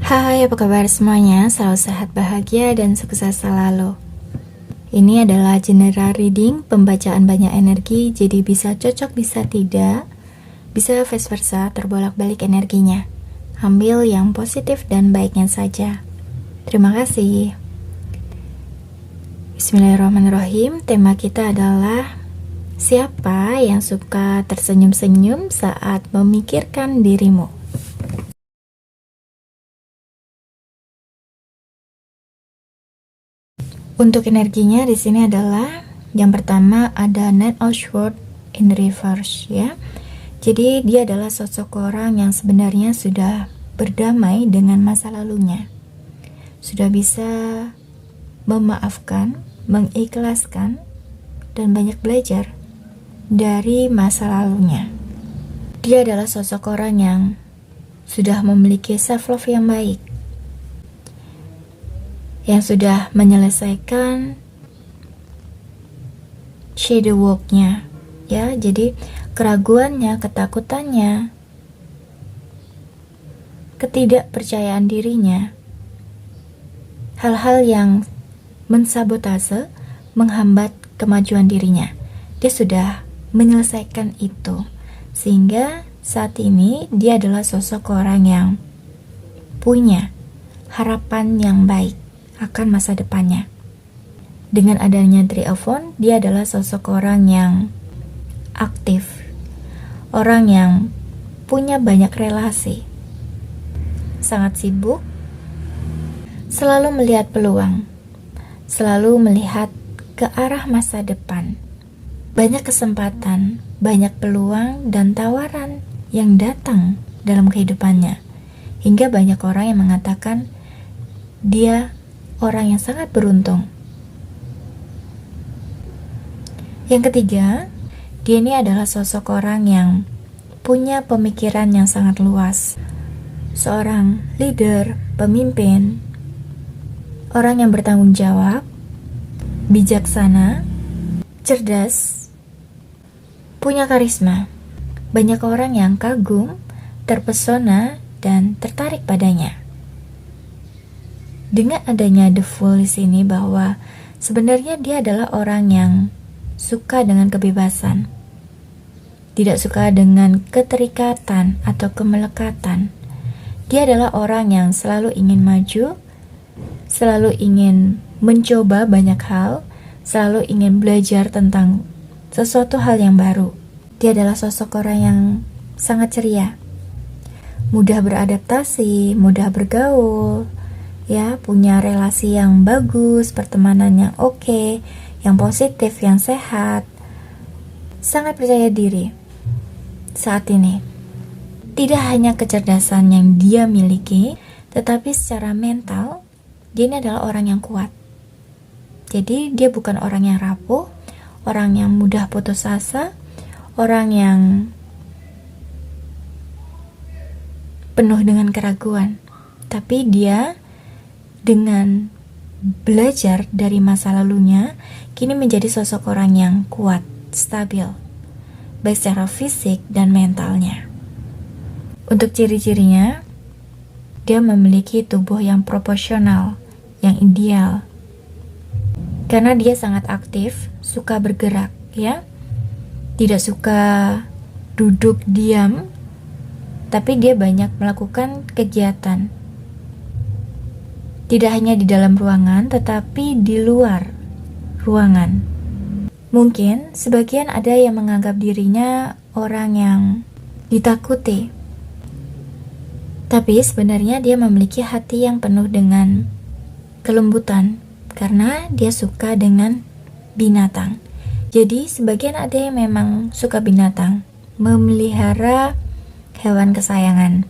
Hai, apa kabar semuanya? Selalu sehat, bahagia, dan sukses selalu. Ini adalah general reading, pembacaan banyak energi, jadi bisa cocok, bisa tidak, bisa vice versa, terbolak-balik energinya. Ambil yang positif dan baiknya saja. Terima kasih. Bismillahirrahmanirrahim. Tema kita adalah siapa yang suka tersenyum-senyum saat memikirkan dirimu? Untuk energinya di sini adalah yang pertama ada Knight of Swords in reverse ya. Jadi dia adalah sosok orang yang sebenarnya sudah berdamai dengan masa lalunya. Sudah bisa memaafkan, mengikhlaskan, dan banyak belajar dari masa lalunya. Dia adalah sosok orang yang sudah memiliki self love yang baik, yang sudah menyelesaikan shadow work-nya ya. Jadi keraguannya, ketakutannya, ketidakpercayaan dirinya, hal-hal yang mensabotase, menghambat kemajuan dirinya, dia sudah menyelesaikan itu, sehingga saat ini dia adalah sosok orang yang punya harapan yang baik akan masa depannya. Dengan adanya Three of Wands, dia adalah sosok orang yang aktif, orang yang punya banyak relasi, sangat sibuk, selalu melihat peluang, selalu melihat ke arah masa depan. Banyak kesempatan, banyak peluang dan tawaran yang datang dalam kehidupannya, hingga banyak orang yang mengatakan dia orang yang sangat beruntung. Yang ketiga, dia ini adalah sosok orang yang punya pemikiran yang sangat luas. Seorang leader, pemimpin, orang yang bertanggung jawab, bijaksana, cerdas, punya karisma. Banyak orang yang kagum, terpesona, dan tertarik padanya. Dengan adanya The Fool di sini, bahwa sebenarnya dia adalah orang yang suka dengan kebebasan, tidak suka dengan keterikatan atau kemelekatan. Dia adalah orang yang selalu ingin maju, selalu ingin mencoba banyak hal, selalu ingin belajar tentang sesuatu hal yang baru. Dia adalah sosok orang yang sangat ceria, mudah beradaptasi, mudah bergaul, ya, punya relasi yang bagus, pertemanan yang oke, yang positif, yang sehat, sangat percaya diri saat ini. Tidak hanya kecerdasan yang dia miliki, tetapi secara mental, dia ini adalah orang yang kuat. Jadi dia bukan orang yang rapuh, orang yang mudah putus asa, orang yang penuh dengan keraguan. Tapi dia dengan belajar dari masa lalunya, kini menjadi sosok orang yang kuat, stabil, baik secara fisik dan mentalnya. Untuk ciri-cirinya, dia memiliki tubuh yang proporsional, yang ideal. Karena dia sangat aktif, suka bergerak, ya. Tidak suka duduk diam, tapi dia banyak melakukan kegiatan. Tidak hanya di dalam ruangan, tetapi di luar ruangan. Mungkin sebagian ada yang menganggap dirinya orang yang ditakuti, tapi sebenarnya dia memiliki hati yang penuh dengan kelembutan, karena dia suka dengan binatang. Jadi sebagian ada yang memang suka binatang, memelihara hewan kesayangan,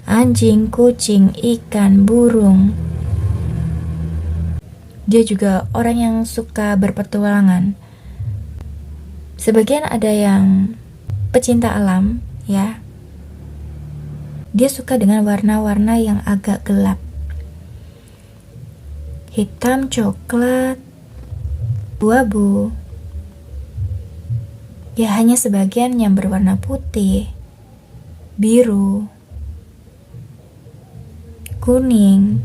anjing, kucing, ikan, burung. Dia juga orang yang suka berpetualangan. Sebagian ada yang pecinta alam, ya. Dia suka dengan warna-warna yang agak gelap, hitam, coklat, abu-abu. Ya, hanya sebagian yang berwarna putih, biru, kuning.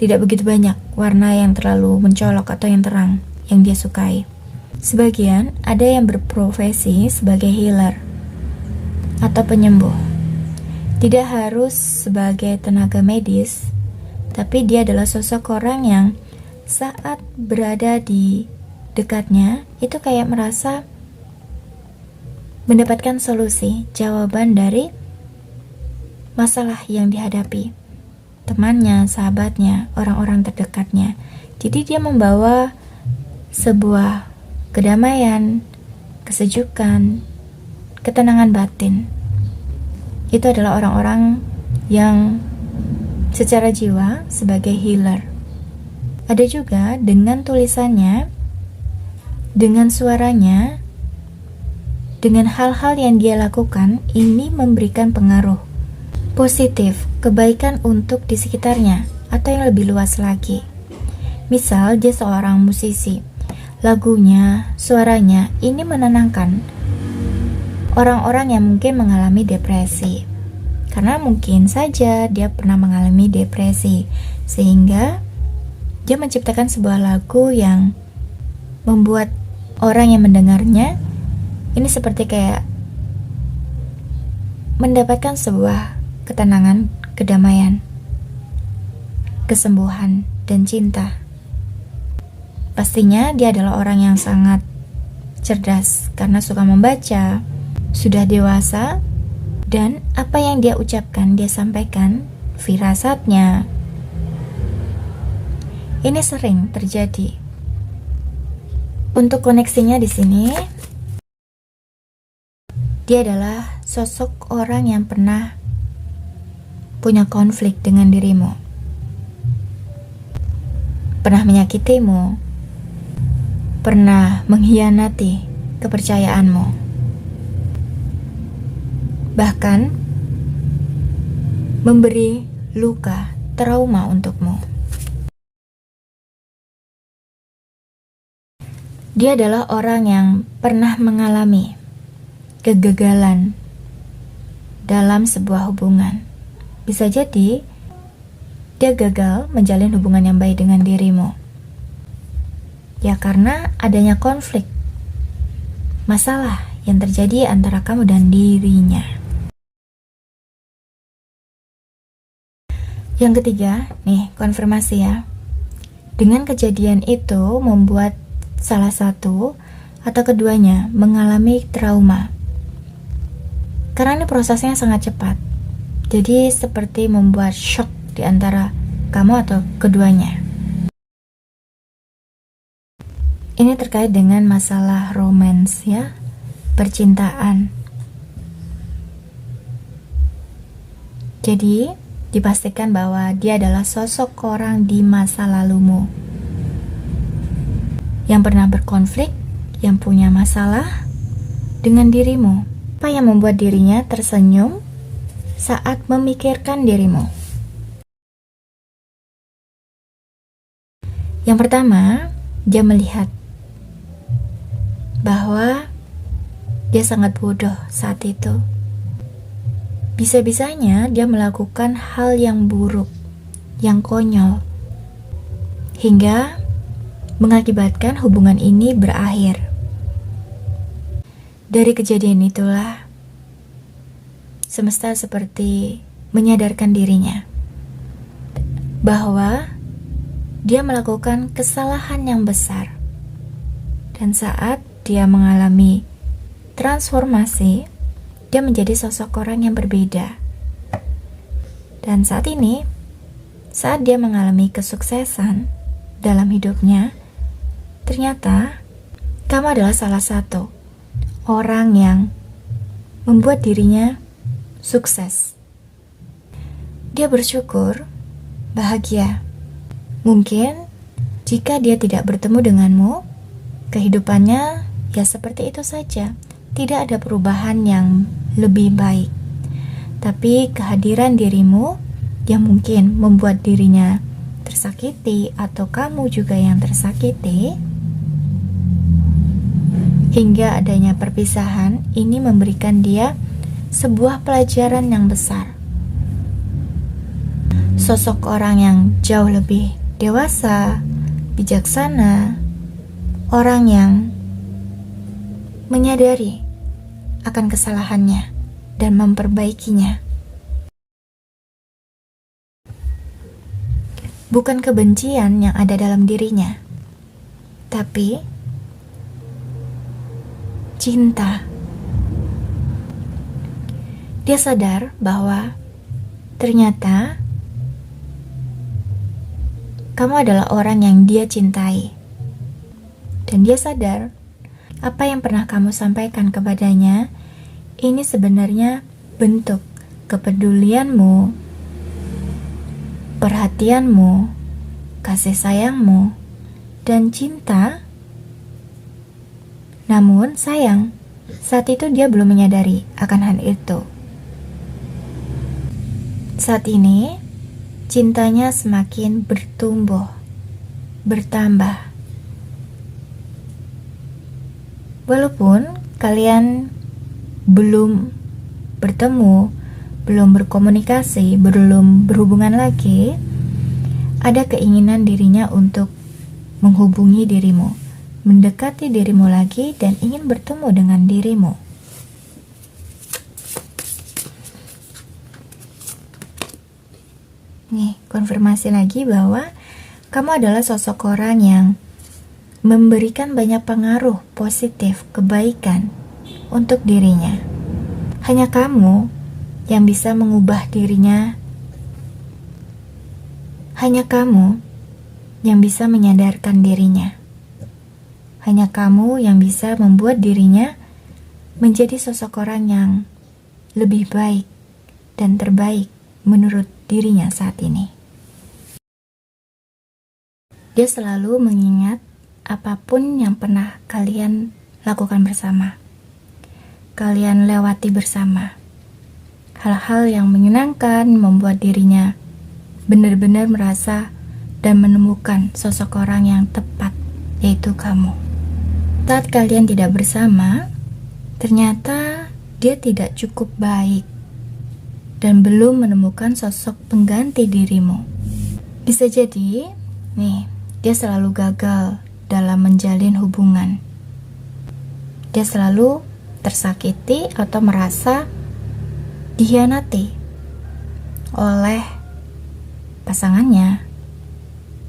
Tidak begitu banyak warna yang terlalu mencolok atau yang terang yang dia sukai. Sebagian ada yang berprofesi sebagai healer atau penyembuh. Tidak harus sebagai tenaga medis, tapi dia adalah sosok orang yang saat berada di dekatnya itu kayak merasa mendapatkan solusi, jawaban dari masalah yang dihadapi temannya, sahabatnya, orang-orang terdekatnya. Jadi dia membawa sebuah kedamaian, kesejukan, ketenangan batin. Itu adalah orang-orang yang secara jiwa sebagai healer. Ada juga dengan tulisannya, dengan suaranya, dengan hal-hal yang dia lakukan, ini memberikan pengaruh positif, kebaikan untuk di sekitarnya, atau yang lebih luas lagi. Misal, dia seorang musisi. Lagunya, suaranya, ini menenangkan orang-orang yang mungkin mengalami depresi. Karena mungkin saja dia pernah mengalami depresi, sehingga dia menciptakan sebuah lagu yang membuat orang yang mendengarnya ini seperti kayak mendapatkan sebuah ketenangan, kedamaian, kesembuhan, dan cinta. Pastinya dia adalah orang yang sangat cerdas karena suka membaca, sudah dewasa, dan apa yang dia ucapkan, dia sampaikan, firasatnya. Ini sering terjadi. Untuk koneksinya di sini, dia adalah sosok orang yang pernah punya konflik dengan dirimu, pernah menyakitimu, pernah mengkhianati kepercayaanmu, bahkan memberi luka, trauma untukmu. Dia adalah orang yang pernah mengalami kegagalan dalam sebuah hubungan. Bisa jadi dia gagal menjalin hubungan yang baik dengan dirimu. Ya karena adanya konflik, masalah yang terjadi antara kamu dan dirinya. Yang ketiga, nih konfirmasi ya. Dengan kejadian itu membuat salah satu atau keduanya mengalami trauma. Karena ini prosesnya sangat cepat. Jadi seperti membuat shock di antara kamu atau keduanya. Ini terkait dengan masalah romance ya, percintaan. Jadi dipastikan bahwa dia adalah sosok orang di masa lalumu yang pernah berkonflik, yang punya masalah dengan dirimu. Apa yang membuat dirinya tersenyum saat memikirkan dirimu? Yang pertama, dia melihat bahwa dia sangat bodoh saat itu. Bisa-bisanya dia melakukan hal yang buruk, yang konyol, hingga mengakibatkan hubungan ini berakhir. Dari kejadian itulah semesta seperti menyadarkan dirinya bahwa dia melakukan kesalahan yang besar. Dan saat dia mengalami transformasi, dia menjadi sosok orang yang berbeda. Dan saat ini, saat dia mengalami kesuksesan dalam hidupnya, ternyata kamu adalah salah satu orang yang membuat dirinya sukses. Dia bersyukur, bahagia. Mungkin jika dia tidak bertemu denganmu, kehidupannya ya seperti itu saja. Tidak ada perubahan yang lebih baik. Tapi kehadiran dirimu yang mungkin membuat dirinya tersakiti atau kamu juga yang tersakiti, hingga adanya perpisahan, ini memberikan dia sebuah pelajaran yang besar sosok orang yang jauh lebih dewasa, bijaksana, orang yang menyadari akan kesalahannya dan memperbaikinya. Bukan kebencian yang ada dalam dirinya, tapi cinta. Dia sadar bahwa ternyata kamu adalah orang yang dia cintai. Dan dia sadar apa yang pernah kamu sampaikan kepadanya ini sebenarnya bentuk kepedulianmu, perhatianmu, kasih sayangmu, dan cinta. Namun sayang, saat itu dia belum menyadari akan hal itu. Saat ini, cintanya semakin bertumbuh, bertambah. Walaupun kalian belum bertemu, belum berkomunikasi, belum berhubungan lagi, ada keinginan dirinya untuk menghubungi dirimu, mendekati dirimu lagi, dan ingin bertemu dengan dirimu. Nih, konfirmasi lagi bahwa kamu adalah sosok orang yang memberikan banyak pengaruh positif, kebaikan untuk dirinya. Hanya kamu yang bisa mengubah dirinya. Hanya kamu yang bisa menyadarkan dirinya. Hanya kamu yang bisa membuat dirinya menjadi sosok orang yang lebih baik dan terbaik menurut dirinya saat ini. Dia selalu mengingat apapun yang pernah kalian lakukan bersama. Kalian lewati bersama. Hal-hal yang menyenangkan membuat dirinya benar-benar merasa dan menemukan sosok orang yang tepat, yaitu kamu. Saat kalian tidak bersama, ternyata dia tidak cukup baik dan belum menemukan sosok pengganti dirimu. Bisa jadi, nih, dia selalu gagal dalam menjalin hubungan. Dia selalu tersakiti atau merasa dikhianati oleh pasangannya,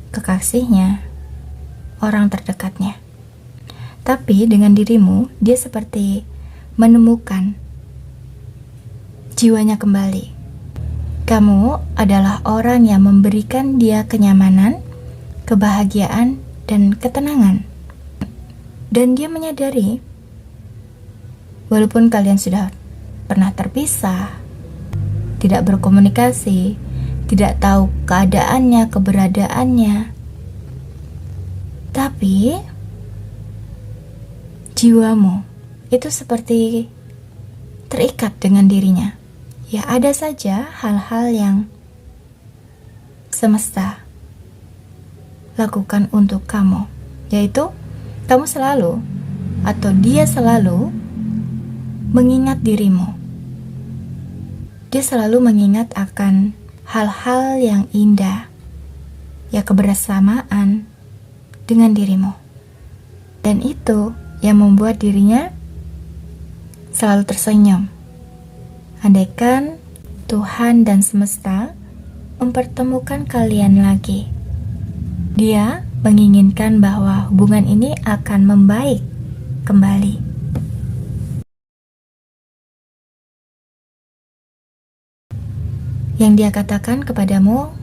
kekasihnya, orang terdekatnya. Tapi dengan dirimu, dia seperti menemukan jiwanya kembali. Kamu adalah orang yang memberikan dia kenyamanan, kebahagiaan, dan ketenangan. Dan dia menyadari, walaupun kalian sudah pernah terpisah, tidak berkomunikasi, tidak tahu keadaannya, keberadaannya, tapi jiwamu itu seperti terikat dengan dirinya. Ya, ada saja hal-hal yang semesta lakukan untuk kamu, yaitu kamu selalu atau dia selalu mengingat dirimu. Dia selalu mengingat akan hal-hal yang indah, ya, kebersamaan dengan dirimu. Dan itu yang membuat dirinya selalu tersenyum. Andaikan Tuhan dan semesta mempertemukan kalian lagi, dia menginginkan bahwa hubungan ini akan membaik kembali. Yang dia katakan kepadamu,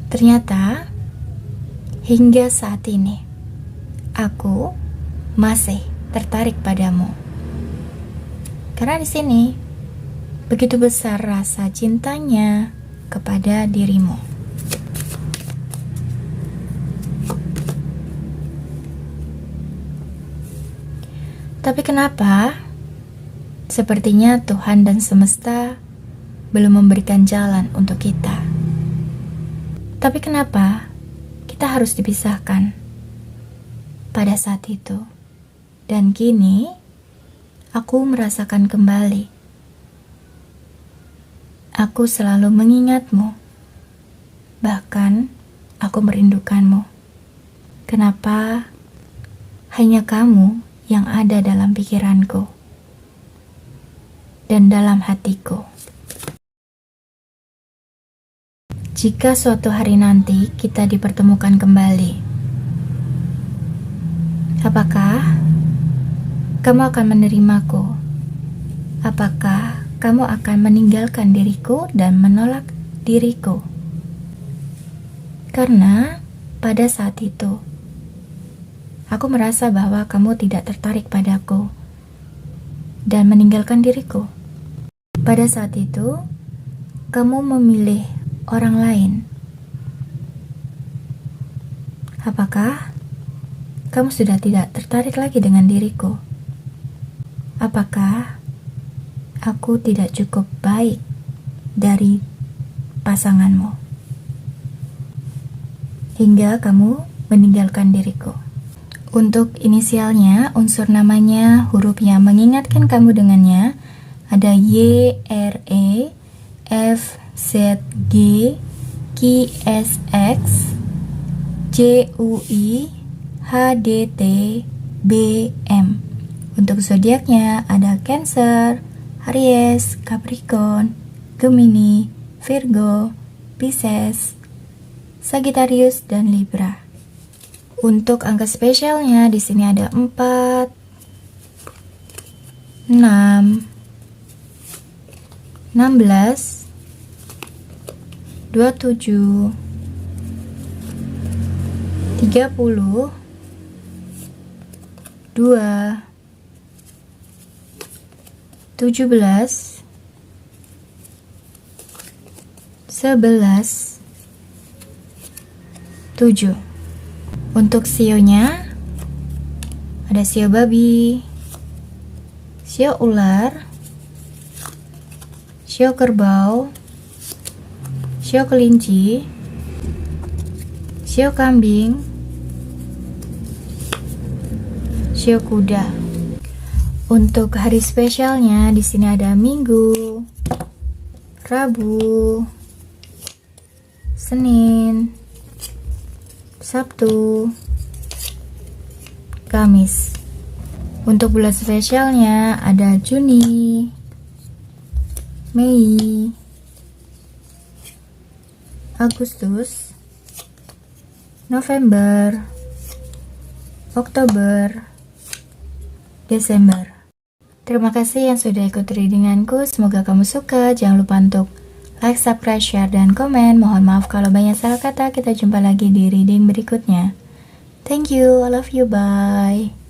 ternyata hingga saat ini aku masih tertarik padamu. Karena di sini begitu besar rasa cintanya kepada dirimu. Tapi kenapa sepertinya Tuhan dan semesta belum memberikan jalan untuk kita? Tapi kenapa kita harus dipisahkan pada saat itu? Dan kini aku merasakan kembali. Aku selalu mengingatmu Bahkan, aku merindukanmu. Kenapa hanya kamu yang ada dalam pikiranku dan dalam hatiku? Jika suatu hari nanti kita dipertemukan kembali, apakah kamu akan menerimaku? Apakah kamu akan meninggalkan diriku dan menolak diriku? Karena pada saat itu, aku merasa bahwa kamu tidak tertarik padaku dan meninggalkan diriku. Pada saat itu, kamu memilih orang lain. Apakah kamu sudah tidak tertarik lagi dengan diriku? Apakah aku tidak cukup baik dari pasanganmu hingga kamu meninggalkan diriku? Untuk inisialnya, unsur namanya, hurufnya mengingatkan kamu dengannya, ada Y, R, E, F, Z, G, Q, S, X, J, U, I, H, D, T, B, M. Untuk zodiaknya ada Cancer, Aries, Capricorn, Gemini, Virgo, Pisces, Sagittarius, dan Libra. Untuk angka spesialnya di sini ada 4, 6, 16, 27, 30, 2, 17, 11, 7. Untuk sionya ada sio babi, sio ular, sio kerbau, sio kelinci, sio kambing, sio kuda. Untuk hari spesialnya di sini ada Minggu, Rabu, Senin, Sabtu, Kamis. Untuk bulan spesialnya ada Juni, Mei, Agustus, November, Oktober, Desember. Terima kasih yang sudah ikut readinganku. Semoga kamu suka. Jangan lupa untuk like, subscribe, share, dan komen. Mohon maaf kalau banyak salah kata. Kita jumpa lagi di reading berikutnya. Thank you. I love you. Bye.